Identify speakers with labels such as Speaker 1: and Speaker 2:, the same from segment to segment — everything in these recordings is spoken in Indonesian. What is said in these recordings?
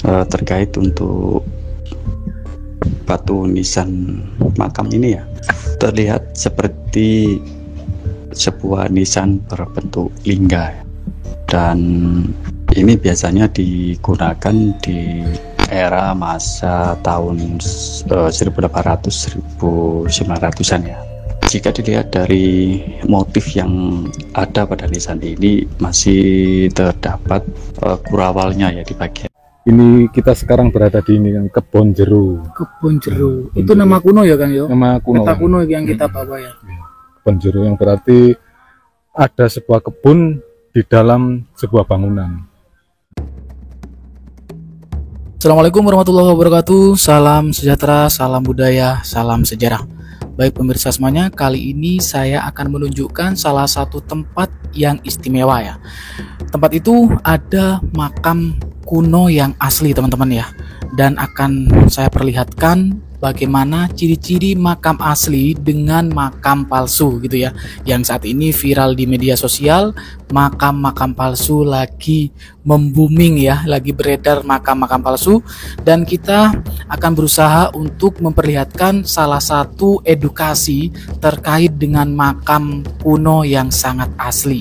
Speaker 1: terkait untuk batu nisan makam ini ya, terlihat seperti sebuah nisan berbentuk lingga, dan ini biasanya digunakan di era masa tahun 1800-1900-an ya. Jika dilihat dari motif yang ada pada nisan ini, masih terdapat kurawalnya ya di bagian.
Speaker 2: Ini kita sekarang berada di ini kan, Kebon Jero.
Speaker 3: Kebon Jero. Itu nama kuno ya Kang yo?
Speaker 2: Nama kuno.
Speaker 3: Peta kuno yang kita bawa ya.
Speaker 2: Kebon Jero yang berarti ada sebuah kebun di dalam sebuah bangunan.
Speaker 3: Assalamualaikum warahmatullahi wabarakatuh. Salam sejahtera, salam budaya, salam sejarah. Baik pemirsa semuanya, kali ini saya akan menunjukkan salah satu tempat yang istimewa ya. Tempat itu ada makam kuno yang asli teman-teman ya. Dan akan saya perlihatkan bagaimana ciri-ciri makam asli dengan makam palsu gitu ya. Yang saat ini viral di media sosial, makam-makam palsu lagi membuming ya, lagi beredar makam-makam palsu, dan kita akan berusaha untuk memperlihatkan salah satu edukasi terkait dengan makam kuno yang sangat asli.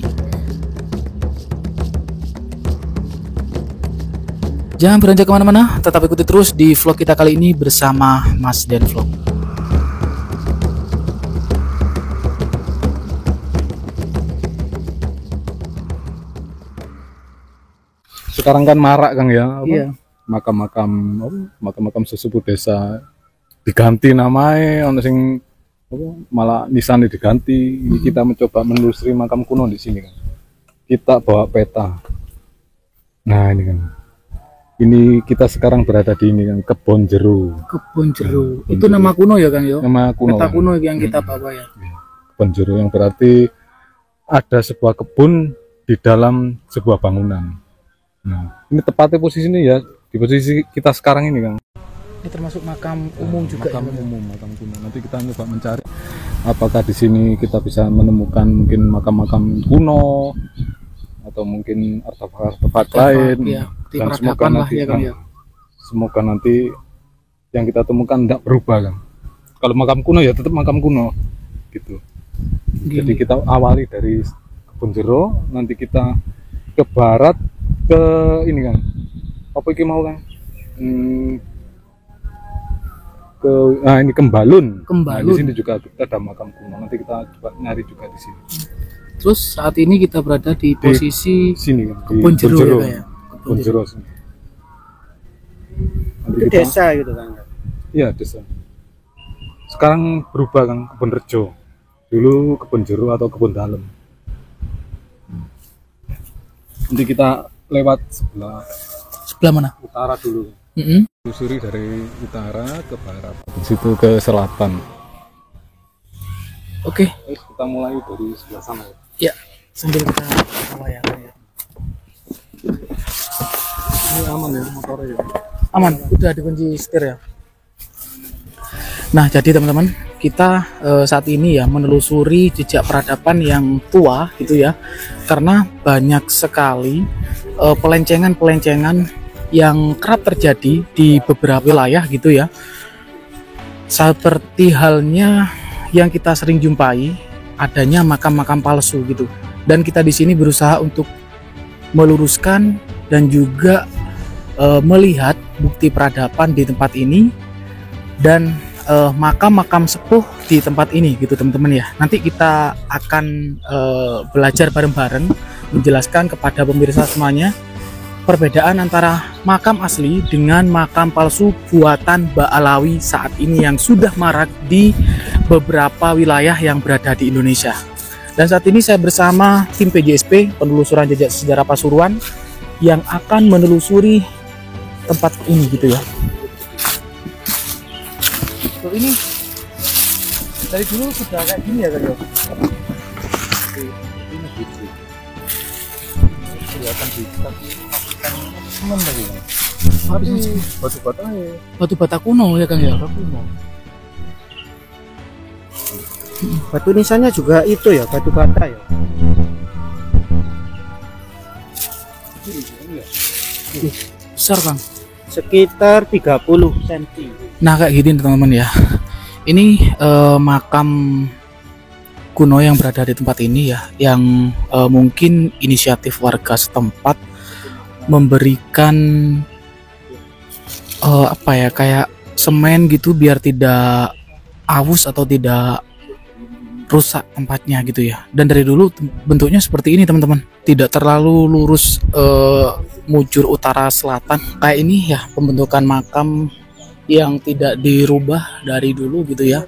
Speaker 3: Jangan beranjak kemana-mana, tetap ikuti terus di vlog kita kali ini bersama Mas Den Vlog.
Speaker 2: Sekarang kan marak Kang ya,
Speaker 3: Iya.
Speaker 2: makam-makam sesepuh desa diganti namanya, ono sing malah nisannya diganti. Kita mencoba menelusuri makam kuno di sini kan. Kita bawa peta. Nah ini kan. Ini kita sekarang berada di ini kan, Kebon Jero.
Speaker 3: Kebon Jero. Itu nama kuno ya Kang yo?
Speaker 2: Nama kuno.
Speaker 3: Peta kuno yang kita bawa ya.
Speaker 2: Kebon Jero yang berarti ada sebuah kebun di dalam sebuah bangunan. Nah, ini tepatnya posisinya ya di posisi kita sekarang ini Kang.
Speaker 3: Ini termasuk makam umum juga.
Speaker 2: Makam
Speaker 3: ya,
Speaker 2: umum, makam kuno. Nanti kita coba mencari apakah di sini kita bisa menemukan mungkin makam-makam kuno atau mungkin artefak lain.
Speaker 3: Ya,
Speaker 2: Dan semoga nanti,
Speaker 3: ya, Kang, ya.
Speaker 2: Semoga nanti yang kita temukan tidak berubah Kang. Kalau makam kuno ya tetap makam kuno gitu.
Speaker 3: Gini.
Speaker 2: Jadi kita awali dari Kebon Jero, nanti kita ke barat ke ini Kang. Apa iki mau Kang? Ini Kembalun. Nah, di sini juga ada makam kuno. Nanti kita coba nyari juga di sini.
Speaker 3: Terus saat ini kita berada di posisi
Speaker 2: Sini Kang.
Speaker 3: Kebon Jero ya.
Speaker 2: Kebon Jero sini.
Speaker 4: Itu desa gitu kan?
Speaker 2: Iya desa. Sekarang berubah Kang, Kebon Rejo. Dulu Kebon Jero atau Kebon Dalem. Nanti kita lewat
Speaker 3: Sebelah mana?
Speaker 2: utara dulu. Telusuri dari utara ke barat. Di situ ke selatan.
Speaker 3: Oke.
Speaker 2: Kita mulai dari sebelah sana ya.
Speaker 3: Ya, sambil kita bawa ya.
Speaker 2: Ini aman ya motornya ya.
Speaker 3: Aman, udah dikunci setir ya. Nah, jadi teman-teman, kita saat ini ya menelusuri jejak peradaban yang tua gitu ya. Karena banyak sekali pelencengan-pelencengan yang kerap terjadi di beberapa wilayah gitu ya. Seperti halnya yang kita sering jumpai adanya makam-makam palsu gitu. Dan kita di sini berusaha untuk meluruskan dan juga melihat bukti peradaban di tempat ini dan makam-makam sepuh di tempat ini gitu teman-teman ya. Nanti kita akan belajar bareng-bareng menjelaskan kepada pemirsa semuanya perbedaan antara makam asli dengan makam palsu buatan Ba'alawi saat ini yang sudah marak di beberapa wilayah yang berada di Indonesia. Dan saat ini saya bersama tim PJSP penelusuran jejak sejarah Pasuruan yang akan menelusuri tempat ini gitu ya. So, ini dari dulu sudah kayak gini ya kan ya?
Speaker 2: Ini gitu. Kelihatan di semen lagi. Batu bata ya.
Speaker 3: Batu bata kuno ya kan ya?
Speaker 4: Batu nisannya juga itu ya, batu bata ya.
Speaker 3: Besar Kang.
Speaker 4: sekitar 30 cm.
Speaker 3: Nah kayak gini teman-teman ya. Ini makam kuno yang berada di tempat ini ya, yang mungkin inisiatif warga setempat memberikan apa ya, kayak semen gitu biar tidak awus atau tidak rusak tempatnya gitu ya. Dan dari dulu bentuknya seperti ini teman-teman, tidak terlalu lurus mujur utara selatan kayak ini ya, pembentukan makam yang tidak dirubah dari dulu gitu ya,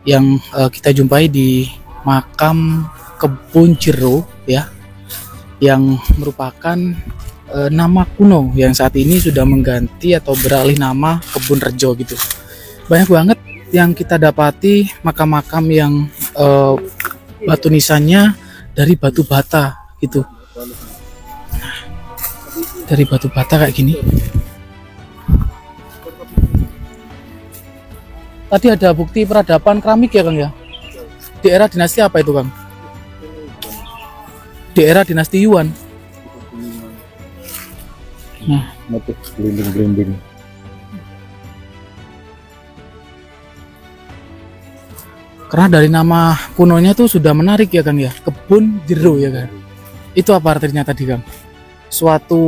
Speaker 3: yang kita jumpai di makam Kebun Jero ya, yang merupakan nama kuno yang saat ini sudah mengganti atau beralih nama Kebun Rejo gitu. Banyak banget yang kita dapati makam-makam yang batu nisannya dari batu bata gitu. Dari batu bata kayak gini. Tadi ada bukti peradaban keramik ya Kang ya? Di era dinasti apa itu Kang? Di era dinasti Yuan. Nah,
Speaker 2: motif gelinding-gelinding.
Speaker 3: Karena dari nama kunonya tuh sudah menarik ya Kang ya, Kebun Jero ya kan. Itu apa artinya tadi Kang? Suatu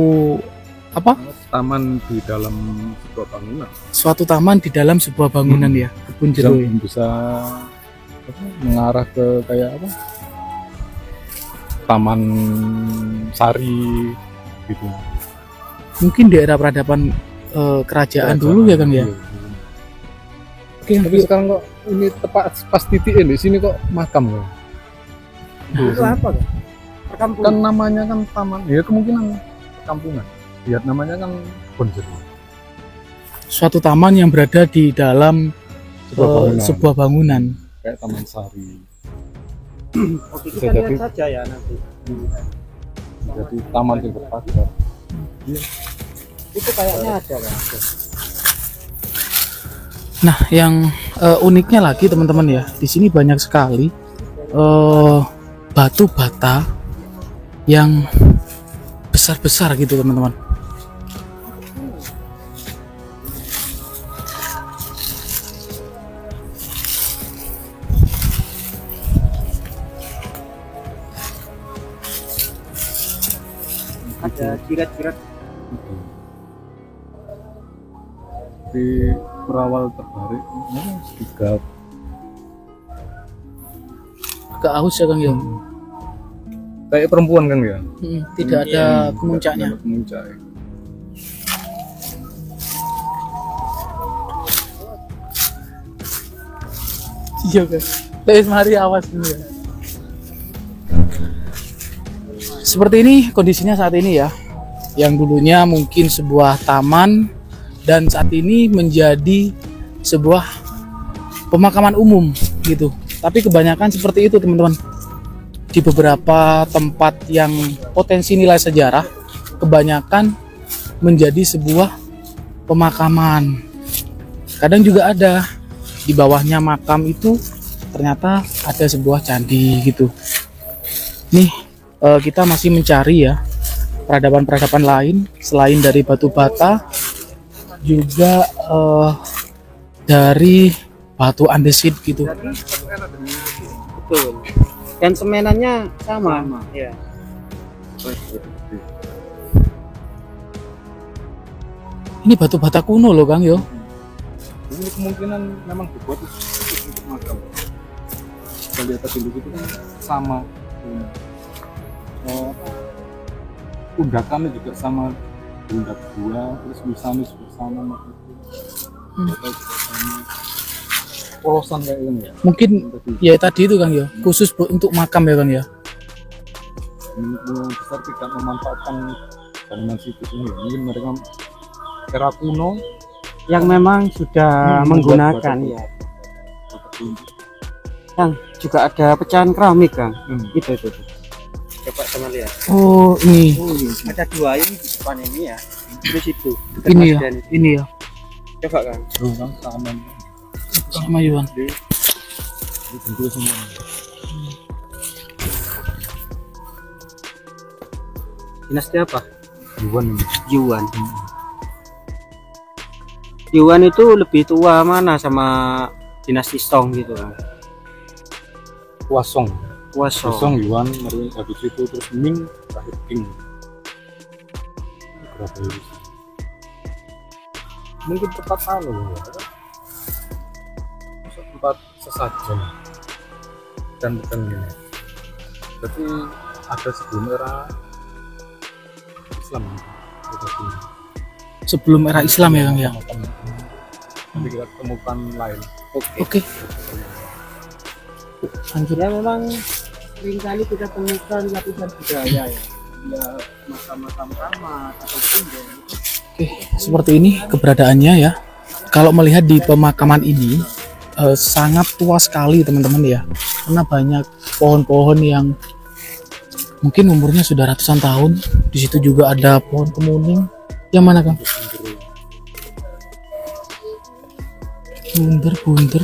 Speaker 3: apa?
Speaker 2: Taman di dalam sebuah bangunan.
Speaker 3: Suatu taman di dalam sebuah bangunan ya, Kebun Jero.
Speaker 2: Bisa apa, mengarah ke kayak apa? Taman Sari gitu.
Speaker 3: Mungkin di era peradaban kerajaan dulu ya Kang ya. Oke,
Speaker 2: tapi sekarang kok ini tepat pas titik di sini kok makam loh.
Speaker 4: Itu apa kan? Perkampungan.
Speaker 2: Kan namanya kan taman, ya kemungkinan kampungan. Lihat namanya kan Kebun Jero.
Speaker 3: Suatu taman yang berada di dalam sebuah bangunan.
Speaker 2: Kayak Taman Sari.
Speaker 4: Oke, kita lihat saja ya nanti.
Speaker 2: Jadi taman yang berpagar.
Speaker 4: Itu kayaknya ada kan?
Speaker 3: Nah, yang uniknya lagi teman-teman ya, di sini banyak sekali batu bata yang besar-besar gitu teman-teman.
Speaker 4: Ada jirat-jirat.
Speaker 2: Di berawal tertarik tiga
Speaker 3: Agak aus ya Kang ya.
Speaker 2: kayak perempuan kan ya,
Speaker 3: Tidak ada kemuncaknya.
Speaker 2: ada kemuncak.
Speaker 3: Iya kan. Leis mari awas dulu ya. Seperti ini kondisinya saat ini ya. Yang dulunya mungkin sebuah taman dan saat ini menjadi sebuah pemakaman umum gitu. Tapi kebanyakan seperti itu teman-teman. Di beberapa tempat yang potensi nilai sejarah, kebanyakan menjadi sebuah pemakaman. Kadang juga ada di bawahnya makam itu ternyata ada sebuah candi gitu. Nih kita masih mencari ya peradaban-peradaban lain selain dari batu bata, juga dari batu andesit gitu.
Speaker 4: Betul. Dan semenannya sama. Ya.
Speaker 3: Ini batu bata kuno loh Kang yo.
Speaker 2: Ini kemungkinan memang dibuat untuk makam. Kita lihat tadi itu kan sama. Undakannya juga sama, undak dua, terus misalnya juga sama, polosan kayak ini ya.
Speaker 3: Mungkin ya tadi itu Kang ya, khusus untuk makam ya Kang ya.
Speaker 2: Kemungkinan besar tidak memanfaatkan bangunan situs ini. Mungkin mereka era kuno
Speaker 4: Yang memang sudah menggunakan ya. Kang, juga ada pecahan keramik Kang. Itu. Coba sama lihat.
Speaker 3: Oh ini.
Speaker 4: Ada dua ini di depan ini ya. Terus itu.
Speaker 3: Ini ya. Ini ya.
Speaker 4: Coba Kang.
Speaker 2: kan sama.
Speaker 3: Sama Yuan.
Speaker 2: Bentuk semua.
Speaker 4: Dinasti apa?
Speaker 2: Yuan ini.
Speaker 4: Yuan. Yuan itu lebih tua mana sama dinasti Song gitu kan?
Speaker 2: Wasong,
Speaker 4: Wasong.
Speaker 2: Wasong Yuan, habis itu terus Ming, terakhir Qing. Berapa ini? Mungkin tepat anu ya, tempat sesajen dan bukan gini. Berarti ada sebelum era Islam.
Speaker 3: Sebelum era Islam ya Kang ya.
Speaker 2: Nanti kita temukan lain.
Speaker 3: Oke. Lanjut.
Speaker 4: Ya memang seringkali kita temukan lapisan budaya ya. Ya makam-makam keramat ataupun
Speaker 3: Oke, seperti ini keberadaannya ya. Kalau melihat di pemakaman ini sangat tua sekali teman-teman ya. Karena banyak pohon-pohon yang mungkin umurnya sudah ratusan tahun. Di situ juga ada pohon kemuning. Yang mana Kang? Bunder.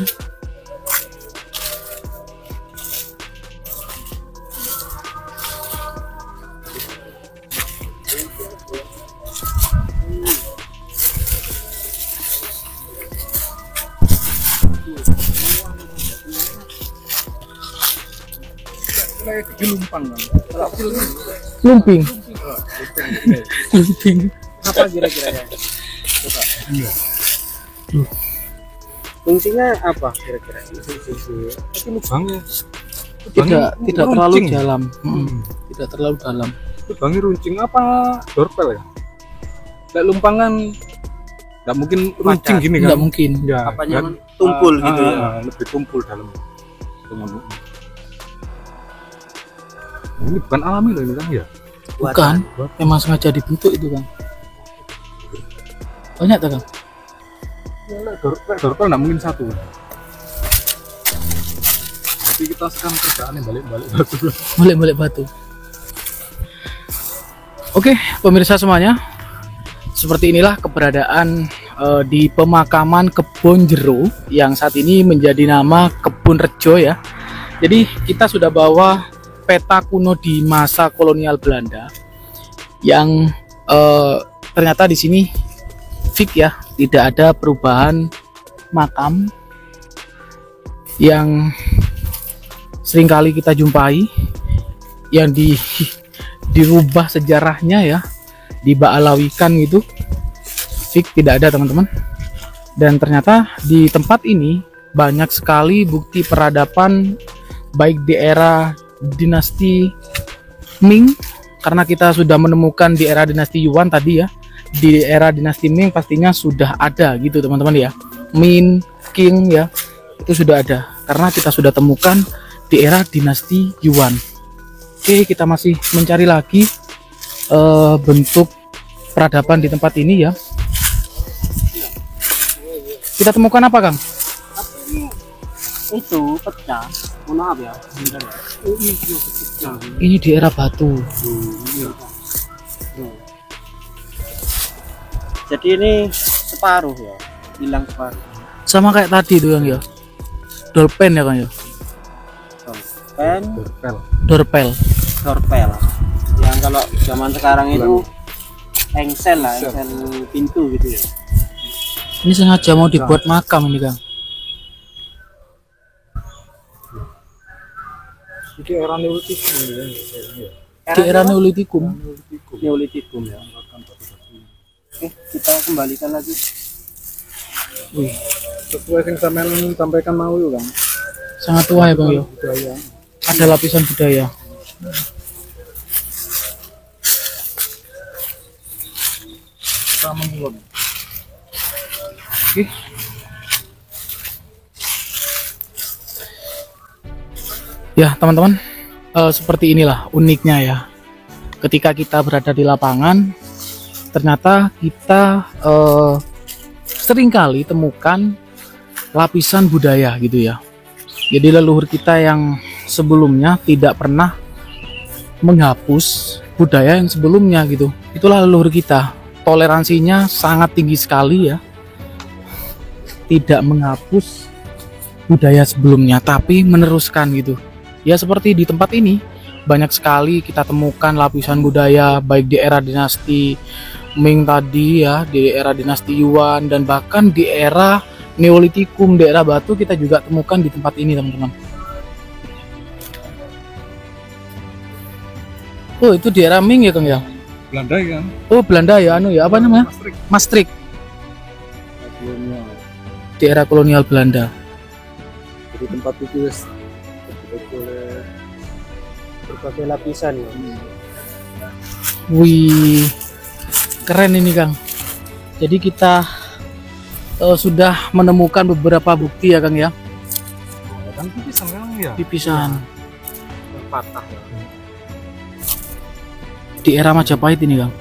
Speaker 3: Lumping.
Speaker 4: apa kira-kira ya? Fungsinya apa kira-kira?
Speaker 2: Tapi lubangnya
Speaker 3: Tidak terlalu dalam. Tidak terlalu dalam.
Speaker 2: lubangnya runcing apa dorpel ya? Kayak lumpangan nggak mungkin runcing gini kan?
Speaker 3: Nggak mungkin.
Speaker 2: Ya,
Speaker 4: Apanya
Speaker 2: kan?
Speaker 4: tumpul gitu ya?
Speaker 2: Lebih tumpul dalam. Ini bukan alami loh ini kan ya?
Speaker 3: Bukan. Memang sengaja dibentuk itu Kang. Banyak tuh Kang.
Speaker 2: Dorpel nggak mungkin satu. Jadi kita sekarang kerjaannya balik-balik batu.
Speaker 3: Balik-balik batu. Oke, pemirsa semuanya. Seperti inilah keberadaan di pemakaman Kebon Jero yang saat ini menjadi nama Kebun Rejo ya. Jadi kita sudah bawa peta kuno di masa kolonial Belanda yang ternyata di sini fix ya, tidak ada perubahan makam yang seringkali kita jumpai yang dirubah sejarahnya ya, dibaalawikan gitu. Fix tidak ada teman-teman. Dan ternyata di tempat ini banyak sekali bukti peradaban baik di era dinasti Ming, karena kita sudah menemukan di era dinasti Yuan tadi ya. Di era dinasti Ming pastinya sudah ada gitu teman-teman ya. Ming, Qing ya, itu sudah ada karena kita sudah temukan di era dinasti Yuan. Oke, kita masih mencari lagi bentuk peradaban di tempat ini ya. Kita temukan apa Kang?
Speaker 4: Itu pecah. Maaf ya.
Speaker 3: Ini di era batu.
Speaker 4: Jadi ini separuh ya, hilang separuh.
Speaker 3: Sama kayak tadi tuh Kang ya. Dolpen ya Kang ya.
Speaker 4: Pen,
Speaker 3: Dorpel.
Speaker 4: dorpel. Yang kalau zaman sekarang itu engsel lah, engsel pintu gitu ya.
Speaker 3: Ini sengaja mau dibuat makam ini Kang.
Speaker 2: Ini era Neolitikum ya.
Speaker 3: Di era Neolitikum.
Speaker 4: Neolitikum ya. Kita kembalikan lagi.
Speaker 3: Wih,
Speaker 2: Sesuai yang sampean sampaikan mau yuk Kang.
Speaker 3: sangat tua ya Bang ya.
Speaker 2: Budaya.
Speaker 3: Ada lapisan budaya.
Speaker 2: Kita mengulang.
Speaker 3: Oke. Ya teman-teman, seperti inilah uniknya ya. Ketika kita berada di lapangan, ternyata kita seringkali temukan lapisan budaya gitu ya. Jadi leluhur kita yang sebelumnya tidak pernah menghapus budaya yang sebelumnya gitu. Itulah leluhur kita. Toleransinya sangat tinggi sekali ya. Tidak menghapus budaya sebelumnya, tapi meneruskan gitu. Ya seperti di tempat ini, banyak sekali kita temukan lapisan budaya baik di era dinasti Ming tadi ya, di era dinasti Yuan, dan bahkan di era Neolitikum, daerah Batu kita juga temukan di tempat ini teman-teman. Oh itu di era Ming ya Kang ya?
Speaker 2: Belanda kan.
Speaker 3: Oh Belanda ya, anu ya, apa namanya? Maastricht.
Speaker 2: Kolonial.
Speaker 3: Di era kolonial Belanda.
Speaker 2: Jadi tempat itu wis oleh
Speaker 4: berbagai lapisan ya.
Speaker 3: Wih, keren ini Kang. Jadi kita sudah menemukan beberapa bukti ya Kang ya.
Speaker 2: kan pipisan kan ya.
Speaker 3: Pipisan
Speaker 2: Yang patah ya.
Speaker 3: di era Majapahit ini Kang.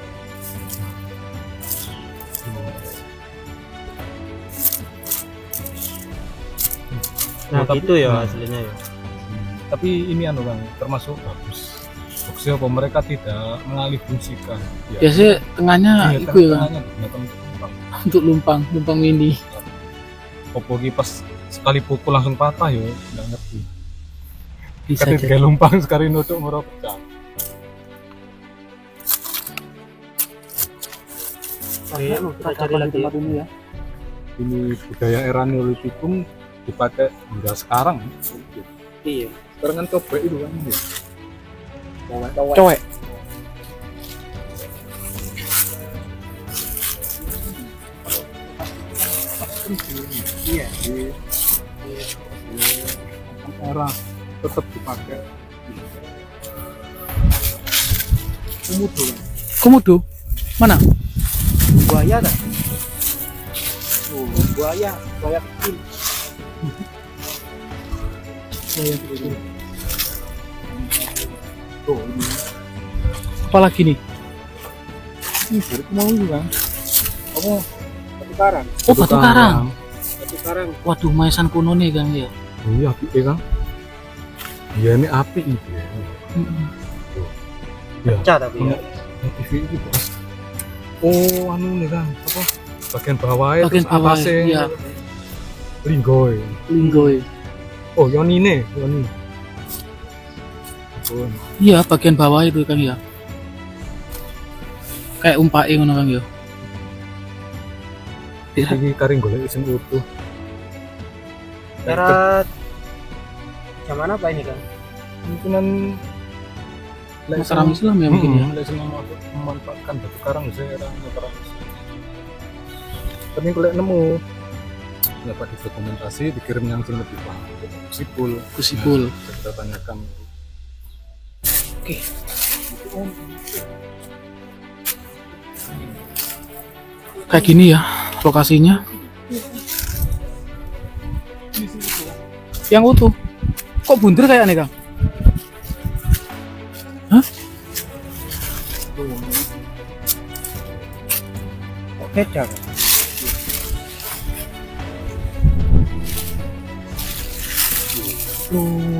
Speaker 4: Nah gitu ya aslinya ya.
Speaker 2: Tapi ini anu Kang, termasuk bagus. Bagusnya apa mereka tidak mengalih fungsikan.
Speaker 3: Biasanya tengahnya
Speaker 2: Iya,
Speaker 3: itu ya Kang,
Speaker 2: tengahnya digunakan untuk numpang.
Speaker 3: untuk lumpang mini.
Speaker 2: Opo ki pas sekali pukul langsung patah yo, nggak ngerti.
Speaker 3: Bisa
Speaker 2: Ketika
Speaker 3: jadi.
Speaker 2: lumpang sekali nutuk merok pecah.
Speaker 4: Oke, kita cari lagi ya.
Speaker 3: ini ya.
Speaker 2: Ini budaya era Neolitikum dipakai hingga sekarang.
Speaker 4: Iya.
Speaker 2: Sekarang kan cobek itu kan ya.
Speaker 3: Cowek.
Speaker 2: Iya. Di era tetap dipakai. Komodo kan.
Speaker 3: Komodo. Mana?
Speaker 4: Buaya kan? Oh, buaya kecil.
Speaker 2: Tuh, ini.
Speaker 3: Apalagi nih?
Speaker 2: Ini dari kemauan kan. Apa?
Speaker 4: Batu karang.
Speaker 3: Oh batu karang.
Speaker 4: Batu karang.
Speaker 3: Waduh, maesan kuno nih Kang ya.
Speaker 2: Oh, iya api kan. Iya ini api itu ya. Ya.
Speaker 4: Pecah tapi ya.
Speaker 2: TV ini bos. Oh anu nih kan apa? Bagian bawah itu
Speaker 3: Bagian bawah, iya.
Speaker 2: Linggoy.
Speaker 3: Linggoy.
Speaker 2: Oh Yoni. Oh,
Speaker 3: Iya, bagian bawah itu Kang ya. Kayak umpake ngono Kang ya.
Speaker 2: ini karing golek isin utuh.
Speaker 4: Era zaman apa ini kan?
Speaker 2: Mungkinan
Speaker 3: Mataram Islam ya mungkin ya.
Speaker 2: Lek seneng memanfaatkan batu karang saya era Mataram. Tapi kalau nemu dapat dokumentasi dikirim yang sing lebih paham. Sipul.
Speaker 3: Kusipul.
Speaker 2: Nah, kita tanyakan.
Speaker 3: Oke. Kayak gini ya lokasinya. Yang utuh. Kok bunder kayak nih Kang? Hah?
Speaker 4: Kecap.
Speaker 3: Loh,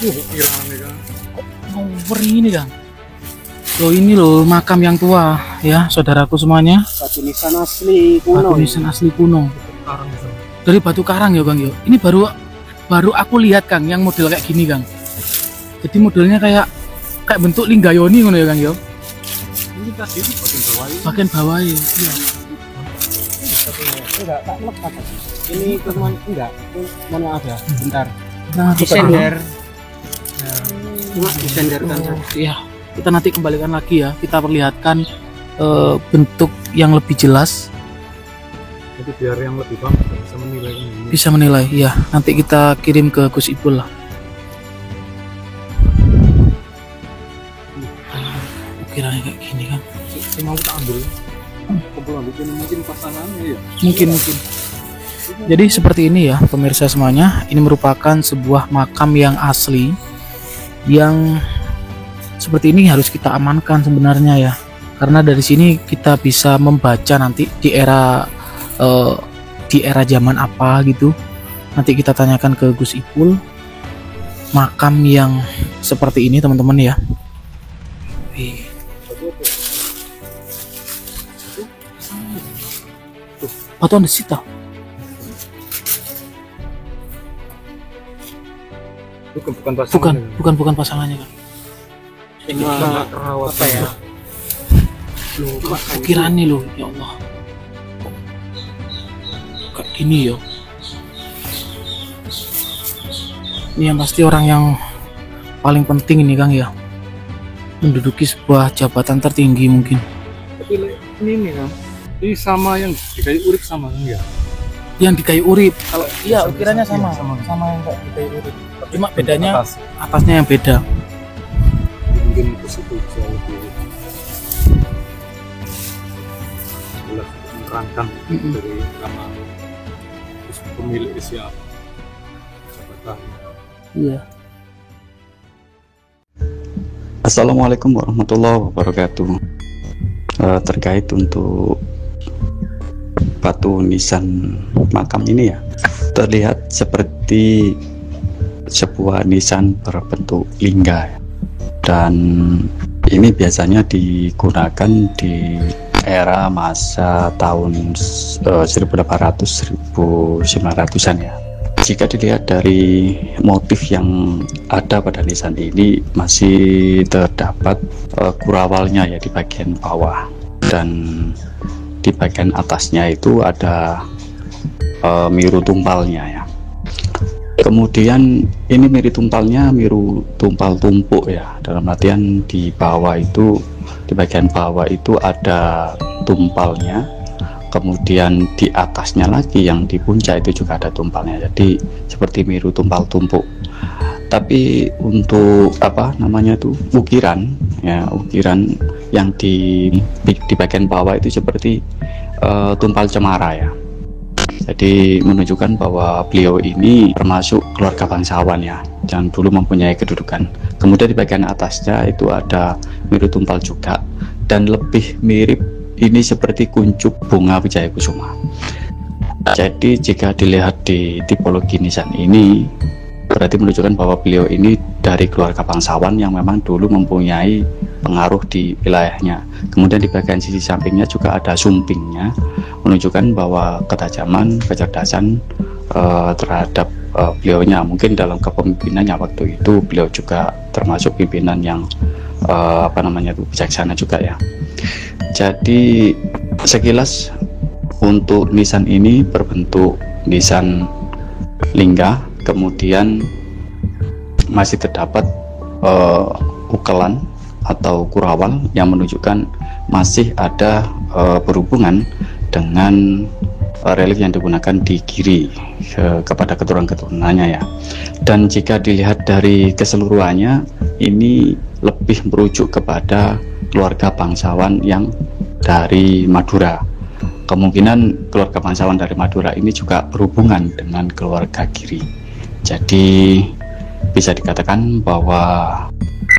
Speaker 2: Kira nih kan.
Speaker 3: over ini Kang. Loh ini loh makam yang tua ya saudaraku semuanya.
Speaker 4: Batu nisan asli kuno.
Speaker 3: Batu nisan asli kuno.
Speaker 2: Karang itu.
Speaker 3: Dari batu karang ya Kang ya. Ini baru aku lihat Kang yang model kayak gini Kang. Jadi modelnya kayak bentuk linggayoni ngono ya Kang ya.
Speaker 2: Ini tadi itu bagian bawah ini.
Speaker 3: Bagian bawah ya. Iya.
Speaker 4: Enggak, tak lepas. Ini cuman enggak. Mohon maaf ya, bentar.
Speaker 3: Nah,
Speaker 4: Desender. Cuma disenderkan saja.
Speaker 3: Iya, kita nanti kembalikan lagi ya. Kita perlihatkan bentuk yang lebih jelas,
Speaker 2: Jadi biar yang lebih paham bisa menilai kan ini.
Speaker 3: bisa menilai. Iya, nanti kita kirim ke Gus Ipul lah. Kiranya kayak gini kan.
Speaker 2: Si mau kita ambil. Kumpulan bikin mungkin pasangannya ya.
Speaker 3: Mungkin. Jadi seperti ini ya pemirsa semuanya. Ini merupakan sebuah makam yang asli yang seperti ini harus kita amankan sebenarnya ya. Karena dari sini kita bisa membaca nanti di era zaman apa gitu. Nanti kita tanyakan ke Gus Ipul makam yang seperti ini teman-teman ya. Wih. Batu andesit tau?
Speaker 2: Bukan pasangannya.
Speaker 3: Bukan pasangannya kan.
Speaker 4: Cuma apa ya?
Speaker 3: Loh, ukirannya loh, ya Allah. Kayak gini ya. Ini yang pasti orang yang paling penting ini Kang ya, menduduki sebuah jabatan tertinggi mungkin.
Speaker 2: Tapi ini kan, ini sama yang di kayu urip sama kan ya?
Speaker 3: Yang di kayu urip, kalau iya
Speaker 2: Sama-
Speaker 3: ukirannya
Speaker 2: sama-
Speaker 3: sama,
Speaker 2: iya,
Speaker 3: sama yang kayak di kayu urip. Cuma bedanya
Speaker 2: Atas.
Speaker 3: atasnya yang beda.
Speaker 2: Mungkin ke situ bisa lebih jelas menerangkan dari nama pemilik siapa jabatan.
Speaker 3: Iya.
Speaker 1: Assalamualaikum warahmatullahi wabarakatuh. Terkait untuk batu nisan makam ini ya, terlihat seperti sebuah nisan berbentuk lingga ya. Dan ini biasanya digunakan di era masa tahun 1800-1900-an ya. Jika dilihat dari motif yang ada pada nisan ini, masih terdapat kurawalnya ya di bagian bawah, dan di bagian atasnya itu ada miru tumpalnya ya. Kemudian ini miru tumpalnya miru tumpal tumpuk ya, dalam artian di bawah itu, di bagian bawah itu ada tumpalnya. Kemudian di atasnya lagi yang di puncak itu juga ada tumpalnya, jadi seperti miru tumpal tumpuk. Tapi untuk apa namanya itu ukiran ya, ukiran yang di bagian bawah itu seperti tumpal cemara ya. Jadi menunjukkan bahwa beliau ini termasuk keluarga bangsawan ya, yang dulu mempunyai kedudukan. Kemudian di bagian atasnya itu ada miru tumpal juga, dan lebih mirip ini seperti kuncup bunga wijaya kusuma. Jadi jika dilihat di tipologi nisan ini, berarti menunjukkan bahwa beliau ini dari keluarga bangsawan yang memang dulu mempunyai pengaruh di wilayahnya. Kemudian di bagian sisi sampingnya juga ada sumpingnya, menunjukkan bahwa ketajaman, kecerdasan terhadap beliaunya. Mungkin dalam kepemimpinannya waktu itu beliau juga termasuk pimpinan yang apa namanya itu bijaksana juga ya. Jadi sekilas untuk nisan ini berbentuk nisan lingga, kemudian masih terdapat ukelan atau kurawal yang menunjukkan masih ada berhubungan dengan relief yang digunakan di kiri kepada keturunan-keturunannya ya. Dan jika dilihat dari keseluruhannya, ini lebih merujuk kepada keluarga bangsawan yang dari Madura. Kemungkinan keluarga bangsawan dari Madura ini juga berhubungan dengan keluarga kiri. Jadi bisa dikatakan bahwa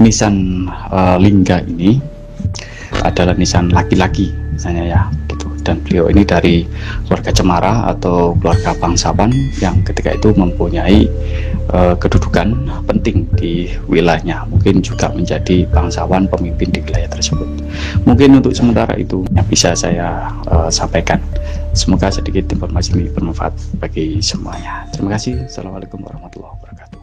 Speaker 1: nisan lingga ini adalah nisan laki-laki misalnya ya gitu. Dan beliau ini dari keluarga cemara atau keluarga bangsawan yang ketika itu mempunyai kedudukan penting di wilayahnya, mungkin juga menjadi bangsawan pemimpin di wilayah tersebut. Mungkin untuk sementara itu yang bisa saya sampaikan. Semoga sedikit informasi ini bermanfaat bagi semuanya. Terima kasih. Assalamualaikum warahmatullahi wabarakatuh.